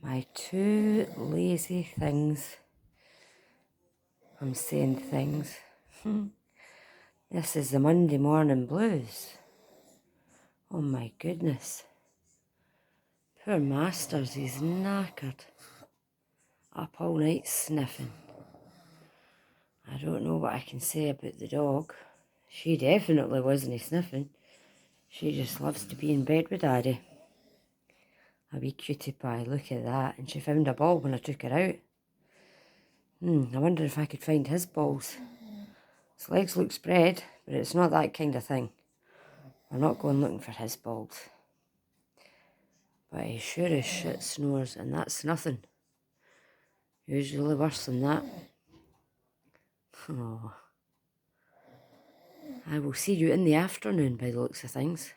My two lazy things. I'm saying things. This is the Monday morning blues. Oh my goodness. Poor Masters, he's knackered. Up all night sniffing. I don't know what I can say about the dog. She definitely wasn't sniffing. She just loves to be in bed with Daddy. A wee cutie pie, look at that. And she found a ball when I took her out. I wonder if I could find his balls. His legs look spread, but it's not that kind of thing. I'm not going looking for his balls. But he sure as shit snores, and that's nothing. Usually worse than that. Oh. I will see you in the afternoon by the looks of things.